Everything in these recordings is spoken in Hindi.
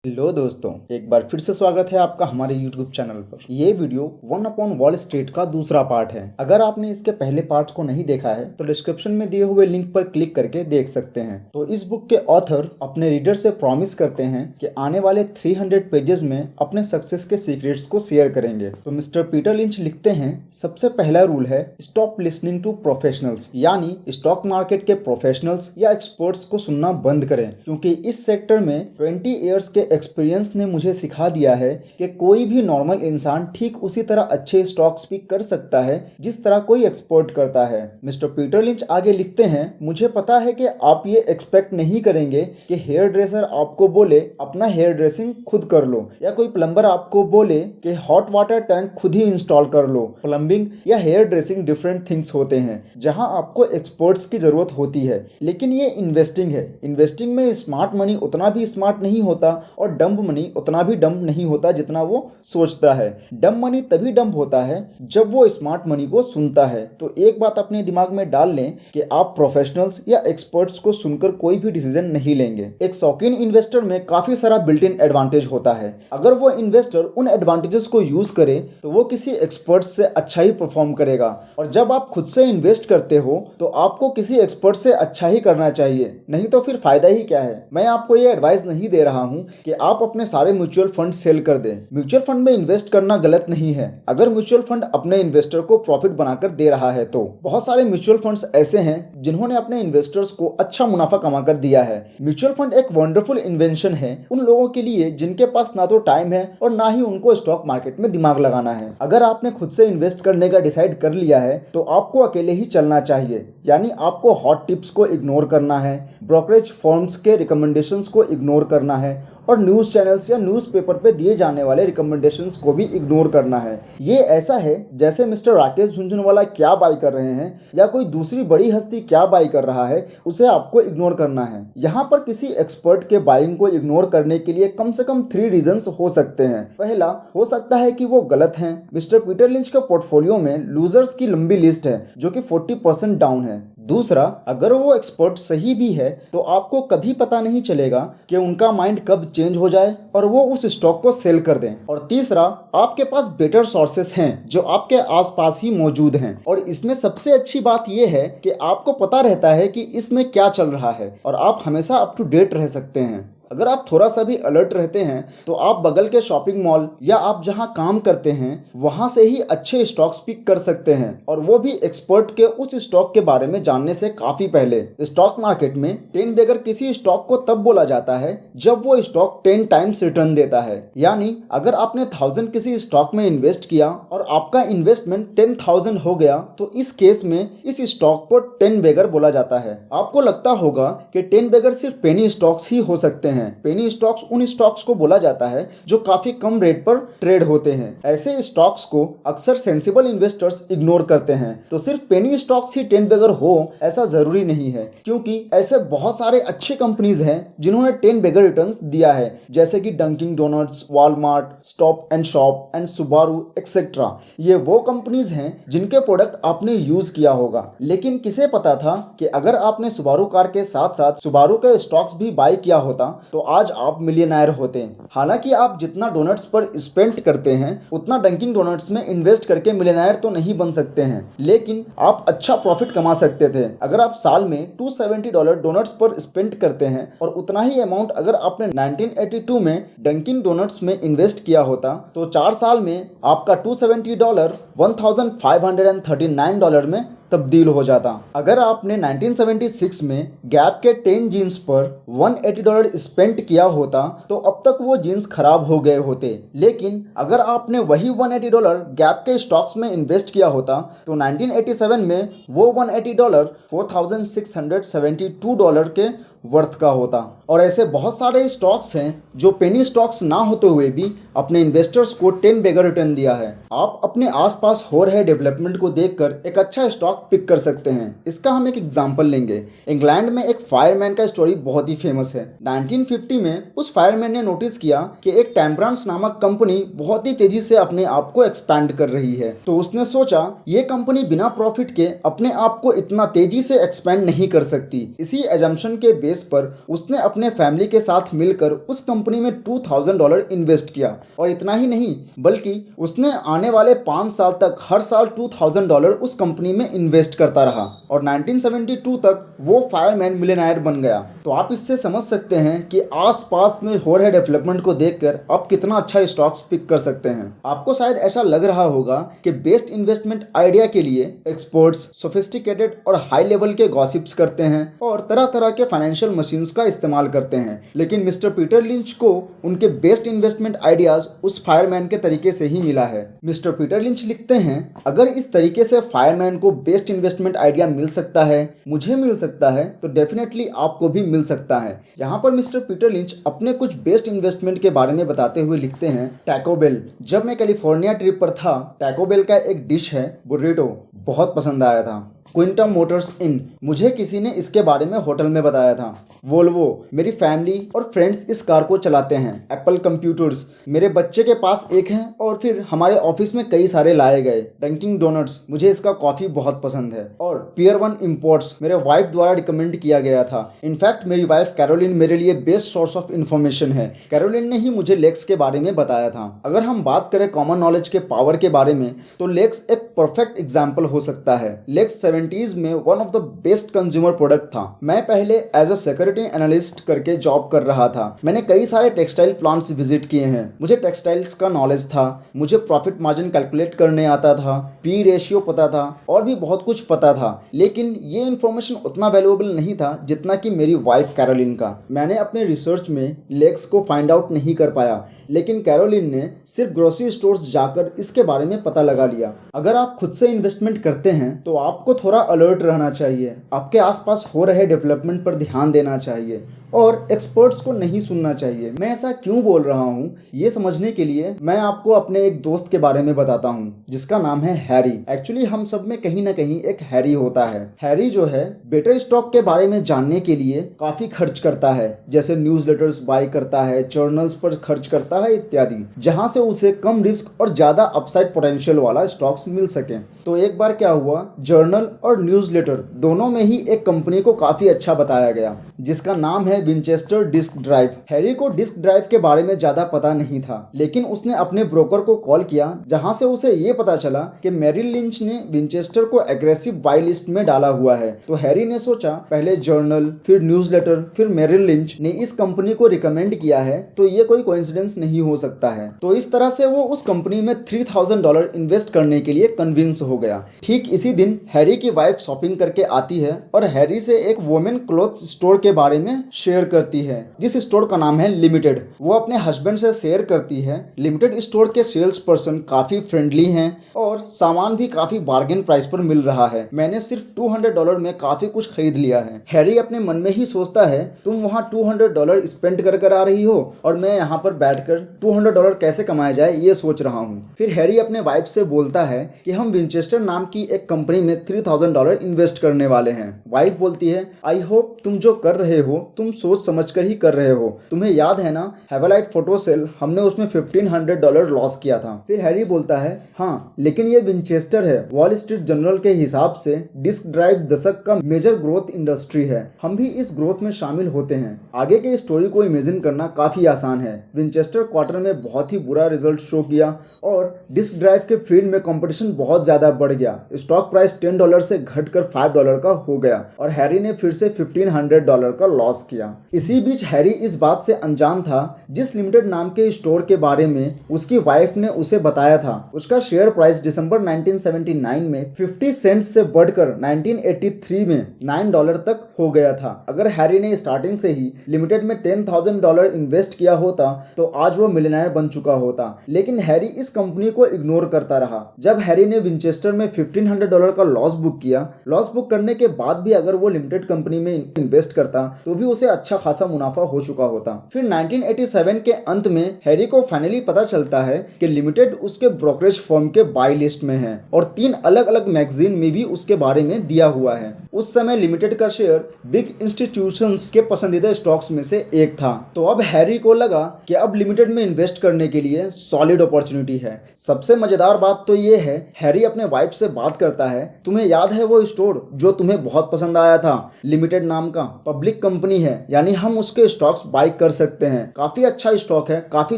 हेलो दोस्तों, एक बार फिर से स्वागत है आपका हमारे YouTube चैनल पर। ये video one upon wall street का दूसरा पार्ट है। अगर आपने इसके पहले पार्ट को नहीं देखा है तो डिस्क्रिप्शन में दिए हुए लिंक पर क्लिक करके देख सकते हैं। तो इस बुक के ऑथर अपने रीडर से प्रॉमिस करते हैं कि आने वाले 300 पेजेस में अपने सक्सेस के सीक्रेट्स को शेयर करेंगे। तो मिस्टर पीटर लिंच लिखते हैं, सबसे पहला रूल है स्टॉप लिसनिंग टू प्रोफेशनल्स, यानी स्टॉक मार्केट के प्रोफेशनल्स या एक्सपर्ट्स को सुनना बंद करें, क्योंकि इस सेक्टर में 20 ईयर्स के एक्सपीरियंस ने मुझे सिखा दिया है कि कोई भी नॉर्मल इंसान ठीक उसी तरह अच्छे स्टॉक्स पिक कर सकता है जिस तरह कोई एक्सपर्ट करता है। मिस्टर पीटर लिंच आगे लिखते हैं, मुझे पता है कि आप ये एक्सपेक्ट नहीं करेंगे कि हेयर ड्रेसर आपको बोले अपना हेयर ड्रेसिंग खुद कर लो, या कोई प्लम्बर आपको बोले कि हॉट वाटर टैंक खुद ही इंस्टॉल कर लो। प्लम्बिंग या हेयर ड्रेसिंग डिफरेंट थिंग्स होते हैं जहां आपको एक्सपर्ट्स की जरूरत होती है, लेकिन ये इन्वेस्टिंग है। इन्वेस्टिंग में स्मार्ट मनी उतना भी स्मार्ट नहीं होता और डम्ब मनी उतना भी डम्ब नहीं होता जितना वो सोचता है। डम्ब मनी तभी डम्ब होता है जब वो स्मार्ट मनी को सुनता है। तो एक बात अपने दिमाग में डाल लें कि आप प्रोफेशनल्स या एक्सपर्ट्स को सुनकर कोई भी डिसीजन नहीं लेंगे। एक शौकीन इन्वेस्टर में काफी सारा बिल्ट इन एडवांटेज होता है। अगर वो इन्वेस्टर उन एडवांटेजेस को यूज करे तो वो किसी एक्सपर्ट से अच्छा ही परफॉर्म करेगा। और जब आप खुद से इन्वेस्ट करते हो तो आपको किसी एक्सपर्ट से अच्छा ही करना चाहिए, नहीं तो फिर फायदा ही क्या है। मैं आपको ये एडवाइस नहीं दे रहा हूँ कि आप अपने सारे म्यूचुअल फंड सेल कर दें। म्यूचुअल फंड में इन्वेस्ट करना गलत नहीं है अगर म्यूचुअल फंड अपने इन्वेस्टर को प्रॉफिट बनाकर दे रहा है। तो बहुत सारे म्यूचुअल फंड्स ऐसे हैं जिन्होंने अपने इन्वेस्टर्स को अच्छा मुनाफा कमाकर दिया है। म्यूचुअल फंड एक वंडरफुल इन्वेंशन है उन लोगों के लिए जिनके पास ना तो टाइम है और ना ही उनको स्टॉक मार्केट में दिमाग लगाना है। अगर आपने खुद से इन्वेस्ट करने का डिसाइड कर लिया है तो आपको अकेले ही चलना चाहिए, यानी आपको हॉट टिप्स को इग्नोर करना है, ब्रोकरेज फर्म्स के रिकमेंडेशंस को इग्नोर करना है और न्यूज़ चैनल्स या न्यूज़पेपर पे दिए जाने वाले रिकमेंडेशंस को भी इग्नोर करना है। ये ऐसा है जैसे मिस्टर राकेश झुनझुनवाला क्या बाई कर रहे हैं या कोई दूसरी बड़ी हस्ती क्या बाई कर रहा है, उसे आपको इग्नोर करना है। यहाँ पर किसी एक्सपर्ट के बाइंग को इग्नोर करने के लिए कम से कम 3 रीजंस हो सकते हैं। पहला, हो सकता है कि वो गलत हैं। मिस्टर पीटर लिंच के पोर्टफोलियो में लूजर्स की लंबी लिस्ट है जो कि 40% डाउन है। दूसरा, अगर वो एक्सपर्ट सही भी है तो आपको कभी पता नहीं चलेगा कि उनका माइंड कब चेंज हो जाए और वो उस स्टॉक को सेल कर दें। और तीसरा, आपके पास बेटर सोर्सेस हैं जो आपके आसपास ही मौजूद हैं। और इसमें सबसे अच्छी बात यह है कि आपको पता रहता है कि इसमें क्या चल रहा है और आप हमेशा अप टू डेट रह सकते हैं। अगर आप थोड़ा सा भी अलर्ट रहते हैं तो आप बगल के शॉपिंग मॉल या आप जहां काम करते हैं वहां से ही अच्छे स्टॉक्स पिक कर सकते हैं, और वो भी एक्सपर्ट के उस स्टॉक के बारे में जानने से काफी पहले। स्टॉक मार्केट में 10 बेगर किसी स्टॉक को तब बोला जाता है जब वो स्टॉक 10 टाइम्स रिटर्न देता है। यानी अगर आपने 1000 किसी स्टॉक में इन्वेस्ट किया और आपका इन्वेस्टमेंट 10,000 हो गया तो इस केस में इस स्टॉक को 10 बेगर बोला जाता है। आपको लगता होगा कि 10 बेगर सिर्फ पेनी स्टॉक्स ही हो सकते हैं। पेनी स्टॉक्स उन स्टॉक्स को बोला जाता है जो काफी कम रेट पर ट्रेड होते हैं। ऐसे स्टॉक्स को अक्सर सेंसिबल इन्वेस्टर्स इग्नोर करते हैं। तो सिर्फ पेनी स्टॉक्स ही 10 बेगर हो ऐसा जरूरी नहीं है, क्योंकि ऐसे बहुत सारे अच्छे कंपनीज हैं जिन्होंने 10 बेगर रिटर्न्स दिया है, जैसे कि Dunkin Donuts, Walmart, Stop and Shop and Subaru etcetera. ये वो कंपनीज हैं जिनके प्रोडक्ट आपने यूज किया होगा, लेकिन किसे पता था कि अगर आपने सुबारू कार के साथ साथ सुबारू के स्टॉक्स भी बाय किया होता तो आज आप मिलियनेयर होते हैं। हालांकि आप जितना डोनट्स पर स्पेंड करते हैं उतना डंकिन डोनट्स में इन्वेस्ट करके मिलियनेयर तो नहीं बन सकते हैं, लेकिन आप अच्छा प्रॉफिट कमा सकते थे। अगर आप साल में $270 डोनट्स पर स्पेंड करते हैं और उतना ही अमाउंट अगर आपने 1982 में डंकिन डोनट्स में इन्वेस्ट किया होता तो 4 साल में आपका $270 $1,539 में तब्दील हो जाता। अगर आपने 1976 में गैप के 10 जीन्स पर $180 स्पेंड किया होता तो अब तक वो जीन्स खराब हो गए होते, लेकिन अगर आपने वही $180 गैप के स्टॉक्स में इन्वेस्ट किया होता तो 1987 में वो $180 $4,672 के वर्थ का होता। और ऐसे बहुत सारे स्टॉक्स हैं जो पेनी स्टॉक्स ना होते हुए भी अपने इन्वेस्टर्स को 10 बेगर रिटर्न दिया है। आप अपने आसपास हो रहे डेवलपमेंट को देखकर एक अच्छा स्टॉक पिक कर सकते हैं। इसका हम एक एग्जांपल लेंगे। इंग्लैंड में एक फायरमैन का स्टोरी बहुत ही फेमस है। 1950 में उस फायरमैन ने नोटिस किया कि एक टेम्परांस नामक कंपनी बहुत ही तेजी से अपने आप को एक्सपैंड कर रही है। तो उसने सोचा ये कंपनी बिना प्रॉफिट के अपने आप को इतना तेजी से एक्सपैंड नहीं कर सकती। इसी एजम्पशन के बेस बेस पर उसने अपने फैमिली के साथ मिलकर उस कंपनी में $2000 इन्वेस्ट किया। और इतना ही नहीं, बल्कि उसने आने वाले 5 साल तक हर साल $2000 उस कंपनी में इन्वेस्ट करता रहा और 1972 तक वो फायरमैन मिलियनेयर बन गया। तो आप इससे समझ सकते हैं कि आसपास में हो रहे डेवलपमेंट को देखकर आप कितना अच्छा स्टॉक्स पिक कर सकते हैं। आपको शायद ऐसा लग रहा होगा कि बेस्ट इन्वेस्टमेंट आइडिया के लिए एक्सपर्ट्स सोफिस्टिकेटेड और हाई लेवल के गॉसिप्स करते हैं और तरह तरह के फाइनेंशियल मशीन्स का इस्तेमाल करते हैं, लेकिन मिस्टर पीटर लिंच को उनके बेस्ट इन्वेस्टमेंट आइडियाज उस फायरमैन के तरीके से ही मिला है। मिस्टर पीटर लिंच लिखते हैं, अगर इस तरीके से फायरमैन को बेस्ट इन्वेस्टमेंट आइडिया मिल सकता है, मुझे मिल सकता है, तो डेफिनेटली आपको भी मिल सकता है। यहाँ पर मिस्टर पीटर लिंच अपने कुछ बेस्ट इन्वेस्टमेंट के बारे में बताते हुए लिखते हैं, टैको बेल। जब मैं कैलिफोर्निया ट्रिप पर था, टैको बेल का एक डिश है बुर्रिटो, बहुत पसंद आया था। क्विंटम मोटर्स इन, मुझे किसी ने इसके बारे में होटल में बताया था। वोल्वो, मेरी फैमिली और फ्रेंड्स इस कार को चलाते हैं। एप्पल कंप्यूटर्स, मेरे बच्चे के पास एक है और फिर हमारे ऑफिस में कई सारे लाए गए। डंकिन डोनट्स, मुझे इसका कॉफी बहुत पसंद है। और पियर 1 इंपोर्ट्स मेरे वाइफ द्वारा रिकमेंड किया गया था। इनफैक्ट मेरी वाइफ कैरोलिन मेरे लिए बेस्ट सोर्स ऑफ इन्फॉर्मेशन है। कैरोलिन ने ही मुझे लेक्स के बारे में बताया था। अगर हम बात करें कॉमन नॉलेज के पावर के बारे में, तो लेक्स एक परफेक्ट एग्जाम्पल हो सकता है। लेक्स 70s में one of the best consumer product था। मैं पहले एज अ सिक्योरिटी एनालिस्ट करके जॉब कर रहा था। मैंने कई सारे टेक्सटाइल प्लांट्स विजिट किए हैं। मुझे टेक्सटाइल्स का नॉलेज था, मुझे प्रॉफिट मार्जिन कैलकुलेट करने आता था, पी रेशियो पता था और भी बहुत कुछ पता था, लेकिन ये इन्फॉर्मेशन उतना वैल्यूएबल नहीं था जितना कि मेरी वाइफ कैरोलिन का। मैंने अपने रिसर्च में लेक्स को फाइंड आउट नहीं कर पाया, लेकिन कैरोलिन ने सिर्फ ग्रोसरी स्टोर्स जाकर इसके बारे में पता लगा लिया। अगर आप खुद से इन्वेस्टमेंट करते हैं तो आपको थोड़ा अलर्ट रहना चाहिए, आपके आसपास हो रहे डेवलपमेंट पर ध्यान देना चाहिए और एक्सपर्ट्स को नहीं सुनना चाहिए। मैं ऐसा क्यों बोल रहा हूँ, ये समझने के लिए मैं आपको अपने एक दोस्त के बारे में बताता हूँ जिसका नाम है हैरी। एक्चुअली हम सब में कहीं ना कहीं एक हैरी होता है। हैरी जो है बेटर स्टॉक के बारे में जानने के लिए काफी खर्च करता है, जैसे न्यूज़लेटर्स बाय करता है, जर्नल्स पर खर्च करता है इत्यादि, जहां से उसे कम रिस्क और ज्यादा अपसाइड पोटेंशियल वाला स्टॉक्स मिल सके। तो एक बार क्या हुआ, जर्नल और न्यूज़लेटर दोनों में ही एक कंपनी को काफी अच्छा बताया गया जिसका नाम है विंचेस्टर डिस्क ड्राइव। हैरी को डिस्क ड्राइव के बारे में ज्यादा पता नहीं था, लेकिन उसने अपने ब्रोकर को कॉल किया जहां से उसे ये पता चला कि मेरिल लिंच ने विंचेस्टर को एग्रेसिव बाय लिस्ट में डाला हुआ है। तो हैरी ने सोचा, पहले जर्नल, फिर न्यूज़लेटर, फिर मेरिल लिंच ने इस कंपनी को रिकमेंड किया है, तो ये कोई कोइंसिडेंस नहीं हो सकता है। तो इस तरह से वो उस कंपनी में $3000 इन्वेस्ट करने के लिए कन्विंस हो गया। ठीक इसी दिन हैरी की वाइफ शॉपिंग करके आती है और हैरी से एक वुमेन क्लॉथ स्टोर के बारे में शेयर करती है, जिस स्टोर का नाम है लिमिटेड। वो अपने हस्बैंड से शेयर करती है। लिमिटेड स्टोर के सेल्स पर्सन काफी फ्रेंडली हैं और सामान भी काफी बार्गेन प्राइस पर मिल रहा है। मैंने सिर्फ $200 में काफी कुछ खरीद लिया है। हैरी अपने मन में ही सोचता है, तुम वहाँ $200 स्पेंड कर आ रही हो और मैं यहाँ पर बैठकर $200 कैसे कमाया जाए ये सोच रहा हूँ। फिर हैरी अपने वाइफ से बोलता है कि हम विंचेस्टर नाम की एक कंपनी में $3000 इन्वेस्ट करने वाले हैं। वाइफ बोलती है, आई होप तुम जो कर रहे हो तुम सोच समझ कर ही कर रहे हो। तुम्हें याद है ना, हेवलाइट फोटो सेल, हमने उसमें $1500 लॉस किया था। फिर हैरी बोलता है, हाँ लेकिन ये विंचेस्टर है। वॉल स्ट्रीट जर्नल के हिसाब से डिस्क ड्राइव दशक का मेजर ग्रोथ इंडस्ट्री है। हम भी इस ग्रोथ में शामिल होते हैं। आगे के स्टोरी को इमेजिन करना काफी आसान है। विंचेस्टर क्वार्टर में बहुत ही बुरा रिजल्ट शो किया और डिस्क ड्राइव के फील्ड में कंपटीशन बहुत ज्यादा बढ़ गया। स्टॉक प्राइस $10 से घटकर $5 का हो गया और हैरी ने फिर से $1500 का लॉस किया। इसी बीच हैरी इस बात से अनजान था, जिस लिमिटेड नाम के स्टोर के बारे में उसकी वाइफ ने उसे बताया था, उसका शेयर प्राइस दिसंबर 1979 में 50 सेंट्स से बढ़कर 1983 में $9 तक हो गया था। अगर हैरी ने स्टार्टिंग से ही लिमिटेड में $10,000 इन्वेस्ट किया होता तो आज वो मिलियनेयर बन चुका होता, लेकिन हैरी इस कंपनी को इग्नोर करता रहा। जब हैरी ने विंचेस्टर में $1500 का लॉस बुक किया, लॉस बुक करने के बाद भी अगर वो लिमिटेड कंपनी में इन्वेस्ट करता तो भी उसे अच्छा खासा मुनाफा हो चुका होता। फिर 1987 के अंत में हैरी को फाइनली पता चलता है कि लिमिटेड उसके ब्रोकरेज फर्म के बाय लिस्ट में है और 3 अलग अलग मैगजीन में भी उसके बारे में दिया हुआ है। उस समय लिमिटेड का शेयर बिग इंस्टीट्यूशंस के पसंदीदा स्टॉक्स में से एक था। तो अब हैरी को लगा कि अब लिमिटेड में इन्वेस्ट करने के लिए सॉलिड अपॉर्चुनिटी है। सबसे मजेदार बात तो ये है, हैरी अपने वाइफ से बात करता है, तुम्हें याद है वो स्टोर जो तुम्हें बहुत पसंद आया था? लिमिटेड नाम का पब्लिक कंपनी है, यानी हम उसके स्टॉक्स बाय कर सकते हैं। काफी अच्छा स्टॉक है, काफी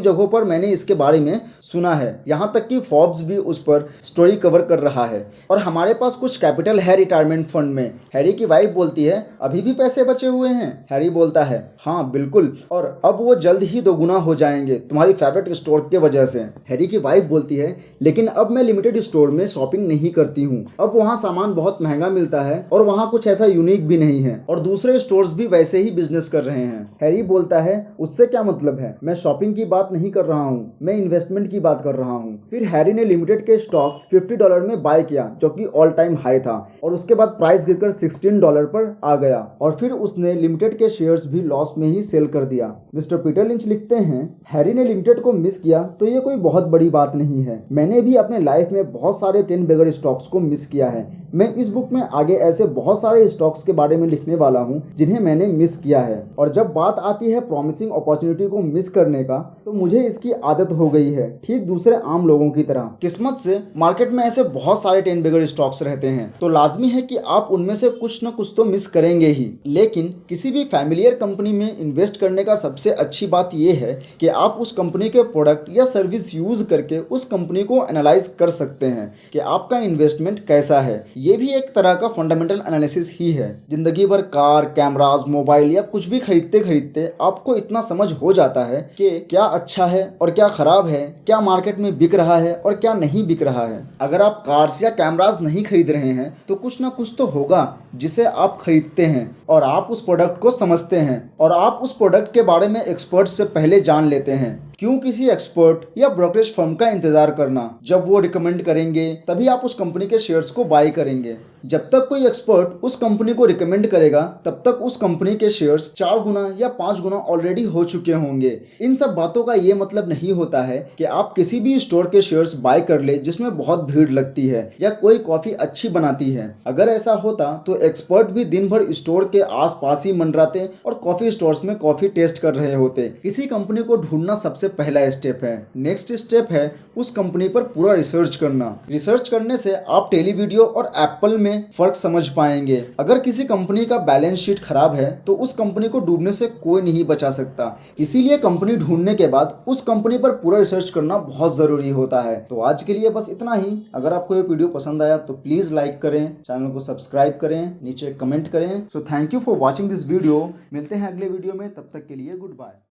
जगहों पर मैंने इसके बारे में सुना है, यहाँ तक कि फोर्ब्स भी उस पर स्टोरी कवर कर रहा है। और हमारे पास कुछ कैपिटल है रिटायरमेंट फंड में। हैरी की वाइफ बोलती है, अभी भी पैसे बचे हुए हैं? हैरी बोलता है, हाँ बिल्कुल, और अब वो जल्द ही दोगुना हो जाएंगे तुम्हारी फेवरेट स्टोर के वजह से। हैरी की वाइफ बोलती है, लेकिन अब मैं लिमिटेड स्टोर में शॉपिंग नहीं करती हूँ, अब वहाँ सामान बहुत महंगा मिलता है और वहाँ कुछ ऐसा यूनिक भी नहीं है, और दूसरे स्टोर्स भी वैसे ही बिजनेस कर रहे हैं। हैरी बोलता है, उससे क्या मतलब है? मैं शॉपिंग की बात नहीं कर रहा हूँ, मैं इन्वेस्टमेंट की बात कर रहा हूँ। फिर हैरी ने लिमिटेड के स्टॉक्स $50 में बाय किया, जो कि ऑल टाइम हाई था, और उसके बाद प्राइस गिरकर $16 पर आ गया, और फिर उसने लिमिटेड के शेयर्स भी लॉस में ही सेल कर दिया। मिस्टर पीटर लिंच लिखते हैं, हैरी ने लिमिटेड को मिस किया तो ये कोई बहुत बड़ी बात नहीं है। मैंने भी अपने लाइफ में बहुत सारे 10 बिगर स्टॉक्स को मिस किया है। मैं इस बुक में आगे ऐसे बहुत सारे स्टॉक्स के बारे में लिखने वाला हूँ जिन्हें मैंने मिस किया है। और जब बात आती है प्रॉमिसिंग अपॉर्चुनिटी को मिस करने का, तो मुझे इसकी आदत हो गई है, ठीक दूसरे आम लोगों की तरह। किस्मत से मार्केट में ऐसे बहुत सारे 10 बिगर स्टॉक्स रहते हैं, तो लाजमी है कि आप उनमें से कुछ न कुछ तो मिस करेंगे ही। लेकिन किसी भी फैमिलियर कंपनी में इन्वेस्ट करने का सबसे अच्छी बात यह है कि आप उस कंपनी के प्रोडक्ट या सर्विस यूज करके उस कंपनी को एनालाइज कर सकते हैं कि आपका इन्वेस्टमेंट कैसा है। ये भी एक तरह का फंडामेंटल एनालिसिस ही है। जिंदगी भर कार, कैमराज, मोबाइल या कुछ भी खरीदते खरीदते आपको इतना समझ हो जाता है कि क्या अच्छा है और क्या खराब है, क्या मार्केट में बिक रहा है और क्या नहीं बिक रहा है। अगर आप कार्स या कैमराज नहीं खरीद रहे हैं तो कुछ ना कुछ तो होगा जिसे आप खरीदते हैं, और आप उस प्रोडक्ट को समझते हैं, और आप उस प्रोडक्ट के बारे में एक्सपर्ट से पहले जान लेते हैं। क्यों किसी एक्सपर्ट या ब्रोकरेज फर्म का इंतजार करना? जब वो रिकमेंड करेंगे तभी आप उस कंपनी के शेयर्स को बाय करेंगे। जब तक कोई एक्सपर्ट उस कंपनी को रिकमेंड करेगा तब तक उस कंपनी के शेयर्स 4 गुना या 5 गुना ऑलरेडी हो चुके होंगे। इन सब बातों का ये मतलब नहीं होता है कि आप किसी भी स्टोर के शेयर्स बाय कर ले जिसमें बहुत भीड़ लगती है या कोई कॉफी अच्छी बनाती है। अगर ऐसा होता तो एक्सपर्ट भी दिन भर स्टोर के आसपास ही मंडराते और कॉफी स्टोर्स में कॉफी टेस्ट कर रहे होते। किसी कंपनी को ढूंढना सबसे पहला स्टेप है। नेक्स्ट स्टेप है उस कंपनी पर पूरा रिसर्च करना। रिसर्च करने से आप टेलीवीडियो और एप्पल में फर्क समझ पाएंगे। अगर किसी कंपनी का बैलेंस शीट खराब है तो उस कंपनी को डूबने से कोई नहीं बचा सकता। इसीलिए कंपनी ढूंढने के बाद उस कंपनी पर पूरा रिसर्च करना बहुत जरूरी होता है। तो आज के लिए बस इतना ही। अगर आपको ये वीडियो पसंद आया तो प्लीज लाइक करें, चैनल को सब्सक्राइब करें, नीचे कमेंट करें। So thank you for watching this video. मिलते हैं अगले वीडियो में, तब तक के लिए गुड बाय।